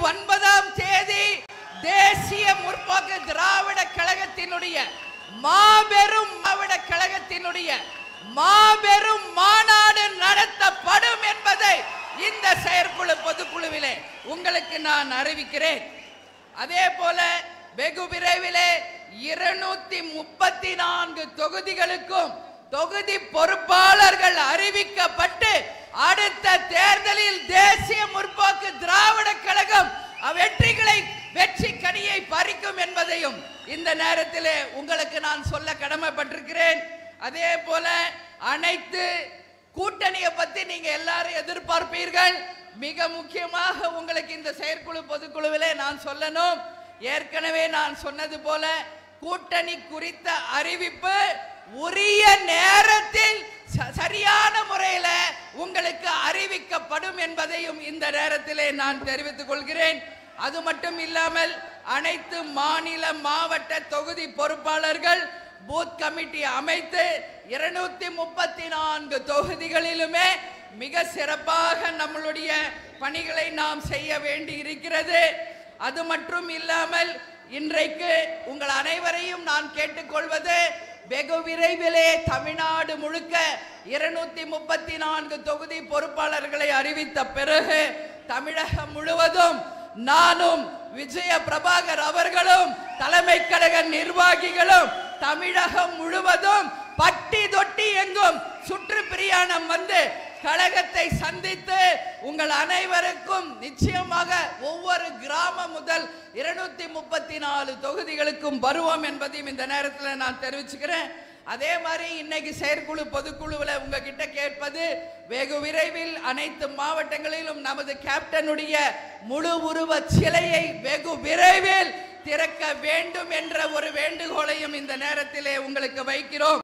29ஆம் தேதி தேசிய முற்போக்கு திராவிட கழகத்தினுடைய மாபெரும் மாநாடு நடத்தப்படும் என்பதை இந்த செயற்குழு பொதுக்குழுவிலே உங்களுக்கு நான் அறிவிக்கிறேன். அதே போல வெகு விரைவிலே 234 தொகுதிகளுக்கும் தொகுதி பொறுப்பாளர்கள் அறிவிக்கப்பட்டு அடுத்த தேர்தலில் தேசிய முற்போக்கு திராவிட கழகம் வெற்றி கனியை பறிக்கும் என்பதையும் இந்த நேரத்திலே உங்களுக்கு நான் சொல்ல கடமைப்பட்டிருக்கிறேன். அதே போல அனைத்து கூட்டணியை பத்தி நீங்க எல்லாரும் எதிர்பார்ப்பீர்கள். மிக முக்கியமாக உங்களுக்கு இந்த செயற்குழு பொதுக்குழுவிலே நான் சொல்லணும். ஏற்கனவே நான் சொன்னது போல கூட்டணி குறித்த அறிவிப்பு உரிய நேரத்தில் சரியான முறையில் உங்களுக்கு அறிவிக்கப்படும் என்பதையும் இந்த நேரத்திலே நான் தெரிவித்துக் கொள்கிறேன். அது மட்டும் இல்லாமல் அனைத்து மாநில மாவட்ட தொகுதி பொறுப்பாளர்கள் பூத் கமிட்டி அமைத்து 234 தொகுதிகளிலுமே மிக சிறப்பாக நம்மளுடைய பணிகளை நாம் செய்ய வேண்டி இருக்கிறது. அது மட்டும் இல்லாமல் இன்றைக்கு உங்கள் அனைவரையும் நான் கேட்டுக்கொள்வது, வெகு விரைவிலே தமிழ்நாடு முழுக்க 234 தொகுதி பொறுப்பாளர்களை அறிவித்த பிறகு தமிழகம் முழுவதும் நானும் விஜய பிரபாகர் அவர்களும் தலைமை கழக நிர்வாகிகளும் தமிழகம் முழுவதும் பட்டி தொட்டி எங்கும் சுற்றுப்பிரயாணம் வந்து கழகத்தை சந்தித்து உங்கள் அனைவருக்கும் நிச்சயமாக ஒவ்வொரு கிராமம் முதல் 234 தொகுதிகளுக்கும் வருவோம் என்பதையும் இந்த நேரத்தில் நான் தெரிவிச்சுக்கிறேன். அதே மாதிரி இன்னைக்கு செயற்குழு பொதுக்குழுவில் உங்ககிட்ட கேட்பது, வெகு விரைவில் அனைத்து மாவட்டங்களிலும் நமது கேப்டனுடைய முழு உருவ சிலையை வெகு விரைவில் திறக்க வேண்டும் என்ற ஒரு வேண்டுகோளையும் இந்த நேரத்திலே உங்களுக்கு வைக்கிறோம்.